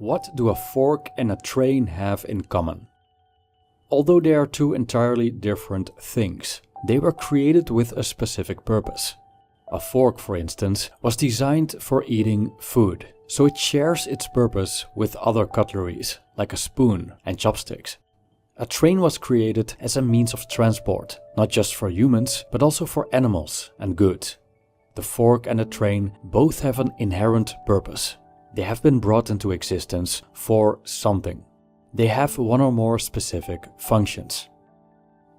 What do a fork and a train have in common? Although they are two entirely different things, they were created with a specific purpose. A fork, for instance, was designed for eating food, so it shares its purpose with other cutleries, like a spoon and chopsticks. A train was created as a means of transport, not just for humans, but also for animals and goods. The fork and the train both have an inherent purpose. They have been brought into existence for something. They have one or more specific functions.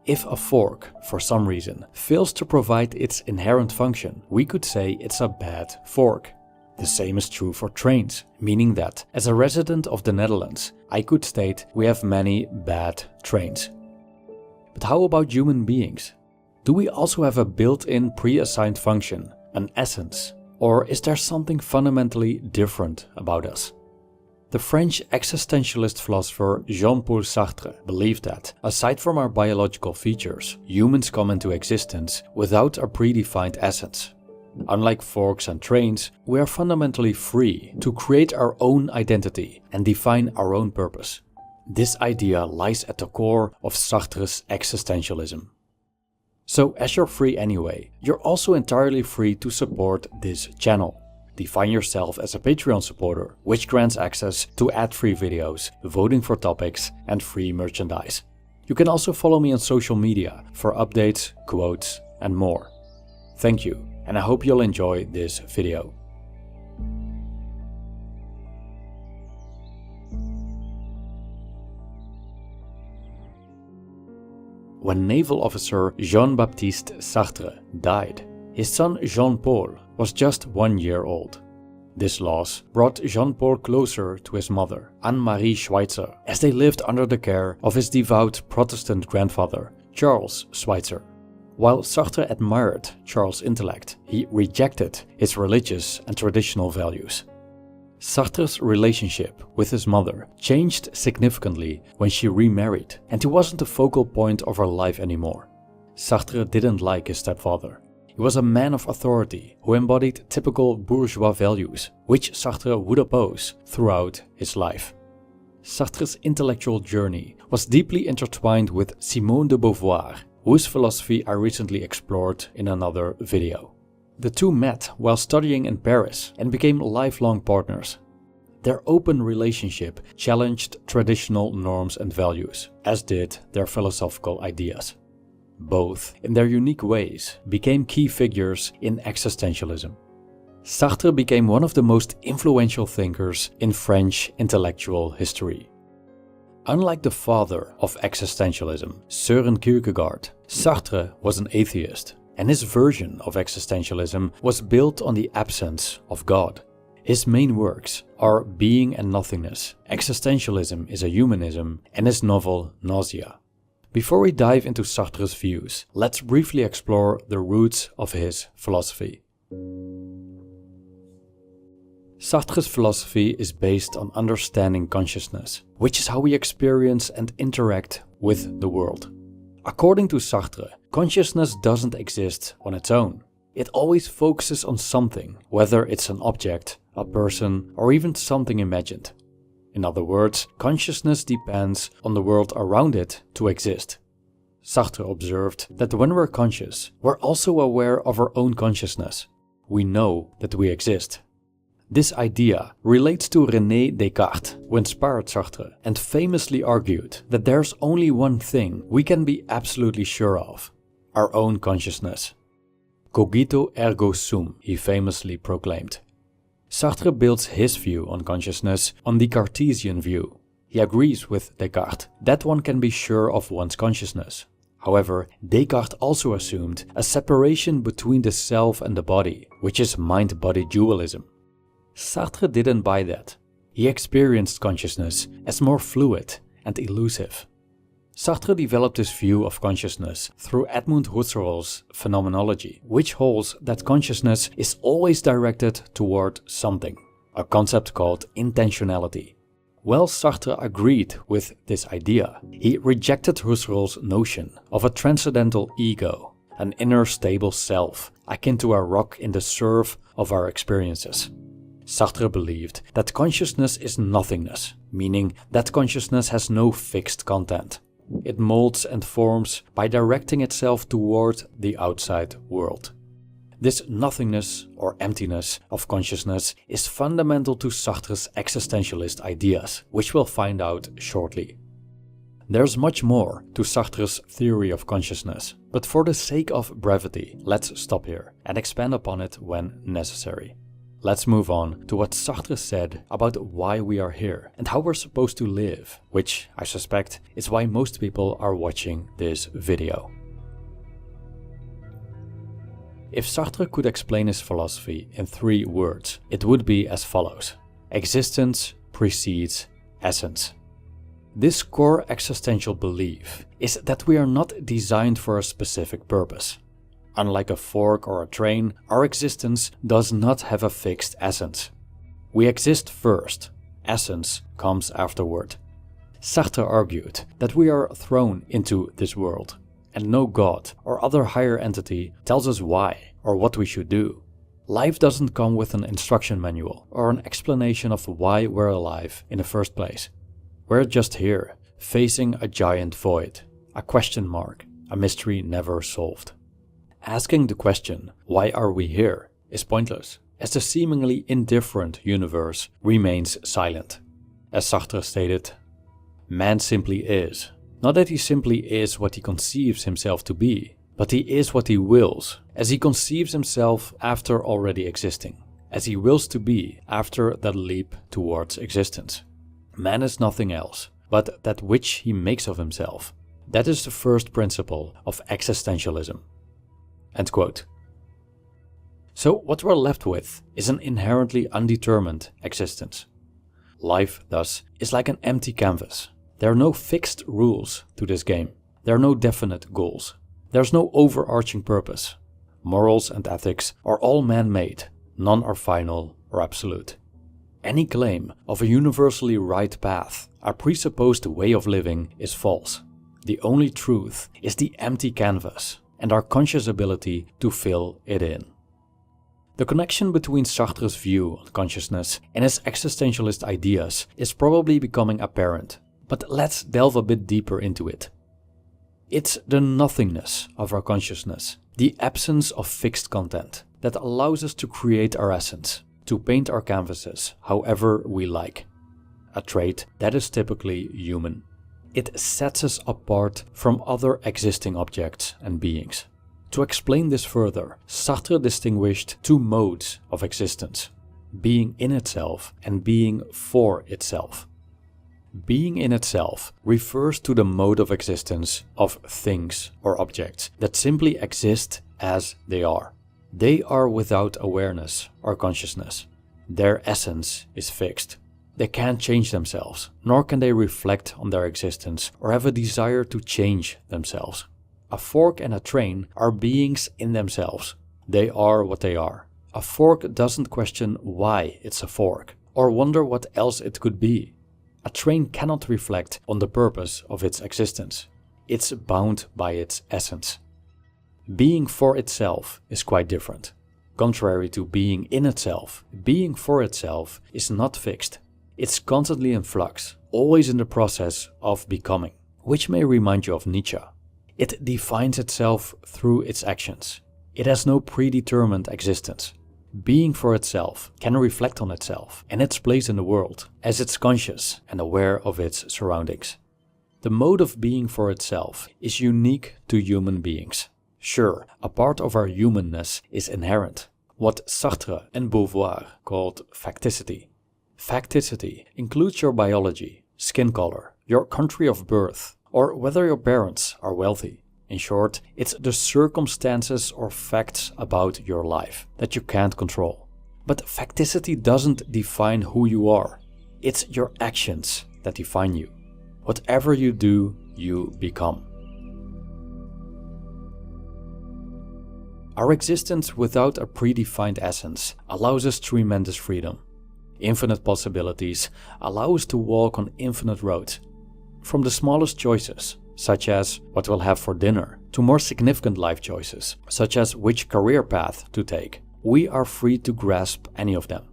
If a fork, for some reason, fails to provide its inherent function, we could say it's a bad fork. The same is true for trains, meaning that, as a resident of the Netherlands, I could state we have many bad trains. But how about human beings? Do we also have a built-in pre-assigned function, an essence? Or is there something fundamentally different about us? The French existentialist philosopher Jean-Paul Sartre believed that, aside from our biological features, humans come into existence without a predefined essence. Unlike forks and trains, we are fundamentally free to create our own identity and define our own purpose. This idea lies at the core of Sartre's existentialism. So, as you're free anyway, you're also entirely free to support this channel. Define yourself as a Patreon supporter, which grants access to ad-free videos, voting for topics, and free merchandise. You can also follow me on social media for updates, quotes, and more. Thank you, and I hope you'll enjoy this video. When naval officer Jean-Baptiste Sartre died, his son Jean-Paul was just 1 year old. This loss brought Jean-Paul closer to his mother, Anne-Marie Schweitzer, as they lived under the care of his devout Protestant grandfather, Charles Schweitzer. While Sartre admired Charles' intellect, he rejected his religious and traditional values. Sartre's relationship with his mother changed significantly when she remarried, and he wasn't the focal point of her life anymore. Sartre didn't like his stepfather. He was a man of authority who embodied typical bourgeois values, which Sartre would oppose throughout his life. Sartre's intellectual journey was deeply intertwined with Simone de Beauvoir, whose philosophy I recently explored in another video. The two met while studying in Paris and became lifelong partners. Their open relationship challenged traditional norms and values, as did their philosophical ideas. Both, in their unique ways, became key figures in existentialism. Sartre became one of the most influential thinkers in French intellectual history. Unlike the father of existentialism, Søren Kierkegaard, Sartre was an atheist, and his version of existentialism was built on the absence of God. His main works are Being and Nothingness, Existentialism is a Humanism, and his novel Nausea. Before we dive into Sartre's views, let's briefly explore the roots of his philosophy. Sartre's philosophy is based on understanding consciousness, which is how we experience and interact with the world. According to Sartre, consciousness doesn't exist on its own. It always focuses on something, whether it's an object, a person, or even something imagined. In other words, consciousness depends on the world around it to exist. Sartre observed that when we're conscious, we're also aware of our own consciousness. We know that we exist. This idea relates to René Descartes, who inspired Sartre and famously argued that there's only one thing we can be absolutely sure of: our own consciousness. Cogito ergo sum, he famously proclaimed. Sartre builds his view on consciousness on the Cartesian view. He agrees with Descartes that one can be sure of one's consciousness. However, Descartes also assumed a separation between the self and the body, which is mind-body dualism. Sartre didn't buy that. He experienced consciousness as more fluid and elusive. Sartre developed his view of consciousness through Edmund Husserl's phenomenology, which holds that consciousness is always directed toward something, a concept called intentionality. While Sartre agreed with this idea, he rejected Husserl's notion of a transcendental ego, an inner stable self, akin to a rock in the surf of our experiences. Sartre believed that consciousness is nothingness, meaning that consciousness has no fixed content. It molds and forms by directing itself toward the outside world. This nothingness or emptiness of consciousness is fundamental to Sartre's existentialist ideas, which we'll find out shortly. There's much more to Sartre's theory of consciousness, but for the sake of brevity, let's stop here and expand upon it when necessary. Let's move on to what Sartre said about why we are here and how we're supposed to live, which I suspect is why most people are watching this video. If Sartre could explain his philosophy in 3 words, it would be as follows: existence precedes essence. This core existential belief is that we are not designed for a specific purpose. Unlike a fork or a train, our existence does not have a fixed essence. We exist first, essence comes afterward. Sartre argued that we are thrown into this world, and no God or other higher entity tells us why or what we should do. Life doesn't come with an instruction manual or an explanation of why we're alive in the first place. We're just here, facing a giant void, a question mark, a mystery never solved. Asking the question, why are we here, is pointless, as the seemingly indifferent universe remains silent. As Sartre stated, man simply is. Not that he simply is what he conceives himself to be, but he is what he wills, as he conceives himself after already existing, as he wills to be after that leap towards existence. Man is nothing else, but that which he makes of himself. That is the first principle of existentialism. End quote. So what we're left with is an inherently undetermined existence. Life, thus, is like an empty canvas. There are no fixed rules to this game. There are no definite goals. There's no overarching purpose. Morals and ethics are all man-made. None are final or absolute. Any claim of a universally right path, a presupposed way of living, is false. The only truth is the empty canvas and our conscious ability to fill it in. The connection between Sartre's view on consciousness and his existentialist ideas is probably becoming apparent, but let's delve a bit deeper into it. It's the nothingness of our consciousness, the absence of fixed content, that allows us to create our essence, to paint our canvases however we like. A trait that is typically human. It sets us apart from other existing objects and beings. To explain this further, Sartre distinguished 2 modes of existence: being in itself and being for itself. Being in itself refers to the mode of existence of things or objects that simply exist as they are. They are without awareness or consciousness. Their essence is fixed. They can't change themselves, nor can they reflect on their existence or have a desire to change themselves. A fork and a train are beings in themselves. They are what they are. A fork doesn't question why it's a fork, or wonder what else it could be. A train cannot reflect on the purpose of its existence. It's bound by its essence. Being for itself is quite different. Contrary to being in itself, being for itself is not fixed. It's constantly in flux, always in the process of becoming, which may remind you of Nietzsche. It defines itself through its actions. It has no predetermined existence. Being for itself can reflect on itself and its place in the world, as it's conscious and aware of its surroundings. The mode of being for itself is unique to human beings. Sure, a part of our humanness is inherent, what Sartre and Beauvoir called facticity. Facticity includes your biology, skin color, your country of birth, or whether your parents are wealthy. In short, it's the circumstances or facts about your life that you can't control. But facticity doesn't define who you are. It's your actions that define you. Whatever you do, you become. Our existence without a predefined essence allows us tremendous freedom. Infinite possibilities allow us to walk on infinite roads. From the smallest choices, such as what we'll have for dinner, to more significant life choices, such as which career path to take, we are free to grasp any of them.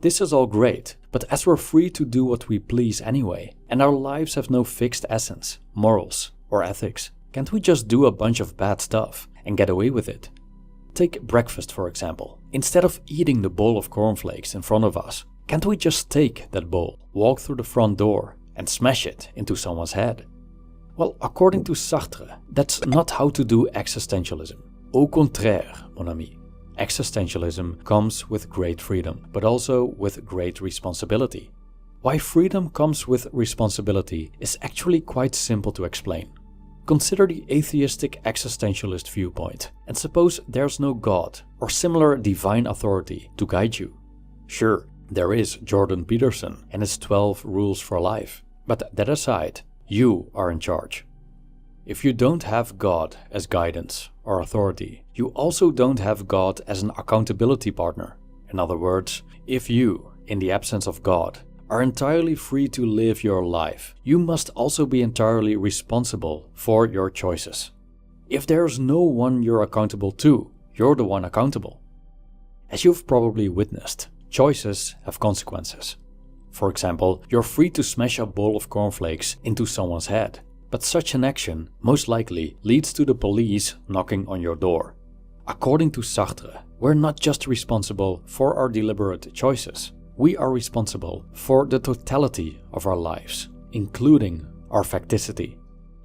This is all great, but as we're free to do what we please anyway, and our lives have no fixed essence, morals, or ethics, can't we just do a bunch of bad stuff and get away with it? Take breakfast for example. Instead of eating the bowl of cornflakes in front of us, can't we just take that bowl, walk through the front door, and smash it into someone's head? Well, according to Sartre, that's not how to do existentialism. Au contraire, mon ami. Existentialism comes with great freedom, but also with great responsibility. Why freedom comes with responsibility is actually quite simple to explain. Consider the atheistic existentialist viewpoint and suppose there's no God or similar divine authority to guide you. Sure, there is Jordan Peterson and his 12 rules for life, but that aside, you are in charge. If you don't have God as guidance or authority, you also don't have God as an accountability partner. In other words, if you, in the absence of God, are entirely free to live your life, you must also be entirely responsible for your choices. If there's no one you're accountable to, you're the one accountable. As you've probably witnessed, choices have consequences. For example, you're free to smash a bowl of cornflakes into someone's head, but such an action most likely leads to the police knocking on your door. According to Sartre, we're not just responsible for our deliberate choices. We are responsible for the totality of our lives, including our facticity.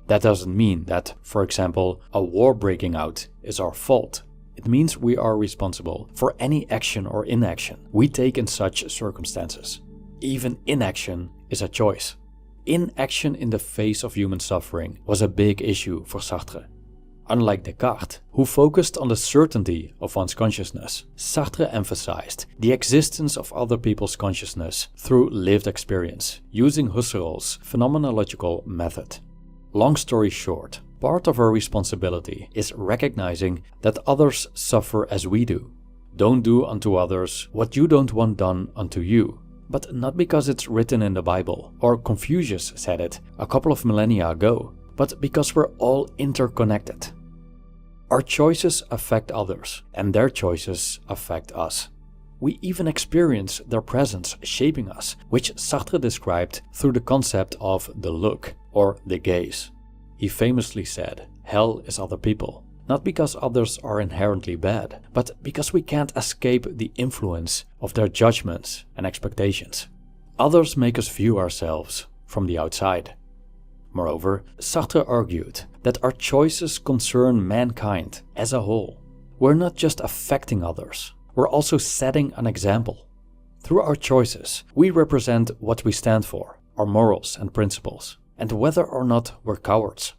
That doesn't mean that, for example, a war breaking out is our fault. It means we are responsible for any action or inaction we take in such circumstances. Even inaction is a choice. Inaction in the face of human suffering was a big issue for Sartre. Unlike Descartes, who focused on the certainty of one's consciousness, Sartre emphasized the existence of other people's consciousness through lived experience, using Husserl's phenomenological method. Long story short, part of our responsibility is recognizing that others suffer as we do. Don't do unto others what you don't want done unto you. But not because it's written in the Bible, or Confucius said it a couple of millennia ago, but because we're all interconnected. Our choices affect others, and their choices affect us. We even experience their presence shaping us, which Sartre described through the concept of the look, or the gaze. He famously said, hell is other people, not because others are inherently bad, but because we can't escape the influence of their judgments and expectations. Others make us view ourselves from the outside. Moreover, Sartre argued that our choices concern mankind as a whole. We're not just affecting others, we're also setting an example. Through our choices, we represent what we stand for, our morals and principles, and whether or not we're cowards.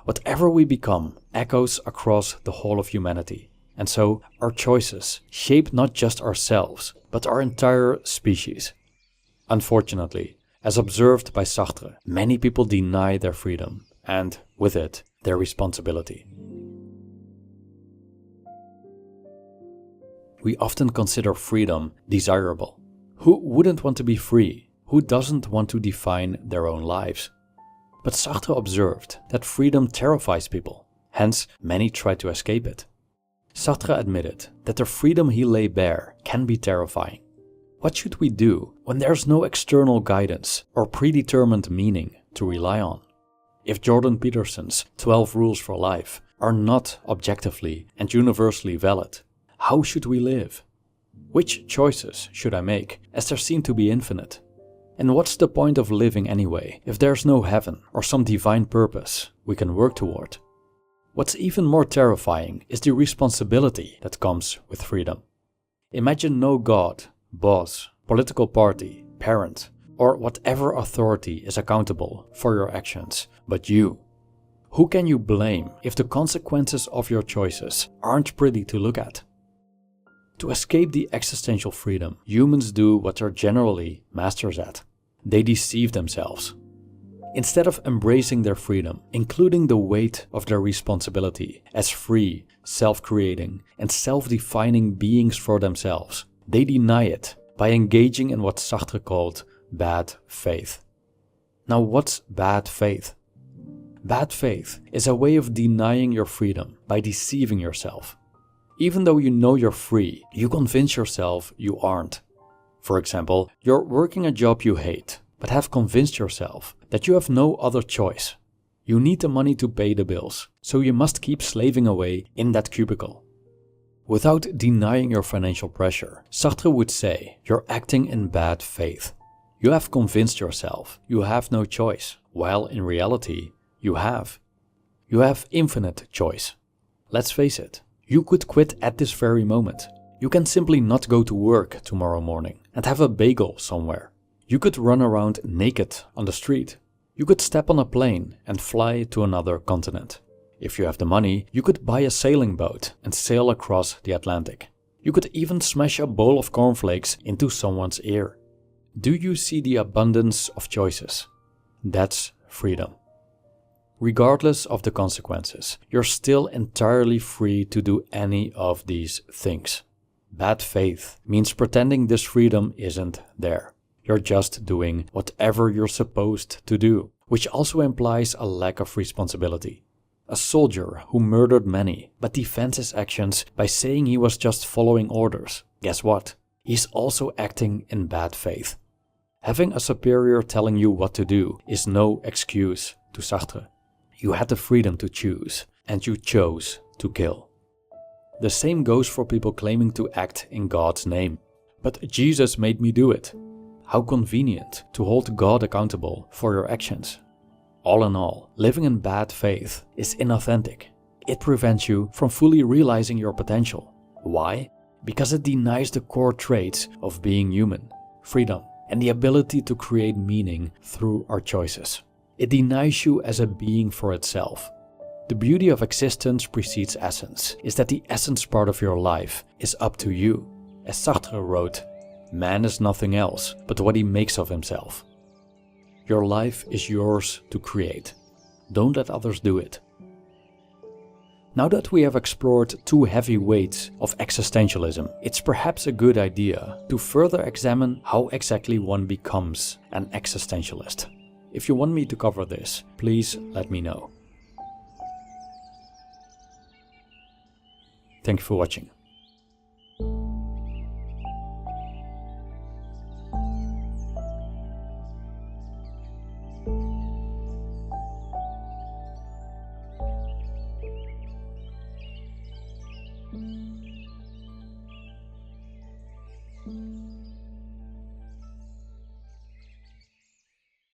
Whatever we become echoes across the whole of humanity, and so our choices shape not just ourselves, but our entire species. Unfortunately, as observed by Sartre, many people deny their freedom, and, with it, their responsibility. We often consider freedom desirable. Who wouldn't want to be free? Who doesn't want to define their own lives? But Sartre observed that freedom terrifies people, hence many try to escape it. Sartre admitted that the freedom he lay bare can be terrifying. What should we do when there's no external guidance or predetermined meaning to rely on? If Jordan Peterson's 12 rules for life are not objectively and universally valid, how should we live? Which choices should I make, as there seem to be infinite? And what's the point of living anyway, if there's no heaven or some divine purpose we can work toward? What's even more terrifying is the responsibility that comes with freedom. Imagine no God, boss, political party, parent, or whatever authority is accountable for your actions, but you. Who can you blame if the consequences of your choices aren't pretty to look at? To escape the existential freedom, humans do what they're generally masters at. They deceive themselves. Instead of embracing their freedom, including the weight of their responsibility as free, self-creating, and self-defining beings for themselves, they deny it by engaging in what Sartre called bad faith. Now, what's bad faith? Bad faith is a way of denying your freedom by deceiving yourself. Even though you know you're free, you convince yourself you aren't. For example, you're working a job you hate, but have convinced yourself that you have no other choice. You need the money to pay the bills, so you must keep slaving away in that cubicle. Without denying your financial pressure, Sartre would say you're acting in bad faith. You have convinced yourself you have no choice, while in reality, you have. You have infinite choice. Let's face it, you could quit at this very moment. You can simply not go to work tomorrow morning and have a bagel somewhere. You could run around naked on the street. You could step on a plane and fly to another continent. If you have the money, you could buy a sailing boat and sail across the Atlantic. You could even smash a bowl of cornflakes into someone's ear. Do you see the abundance of choices? That's freedom. Regardless of the consequences, you're still entirely free to do any of these things. Bad faith means pretending this freedom isn't there. You're just doing whatever you're supposed to do, which also implies a lack of responsibility. A soldier who murdered many but defends his actions by saying he was just following orders. Guess what? He's also acting in bad faith. Having a superior telling you what to do is no excuse to Sartre. You had the freedom to choose, and you chose to kill. The same goes for people claiming to act in God's name. But Jesus made me do it. How convenient to hold God accountable for your actions. All in all, living in bad faith is inauthentic. It prevents you from fully realizing your potential. Why? Because it denies the core traits of being human, freedom, and the ability to create meaning through our choices. It denies you as a being for itself. The beauty of existence precedes essence is that the essence part of your life is up to you. As Sartre wrote, man is nothing else but what he makes of himself. Your life is yours to create. Don't let others do it. Now that we have explored two heavy weights of existentialism, it's perhaps a good idea to further examine how exactly one becomes an existentialist. If you want me to cover this, please let me know. Thank you for watching.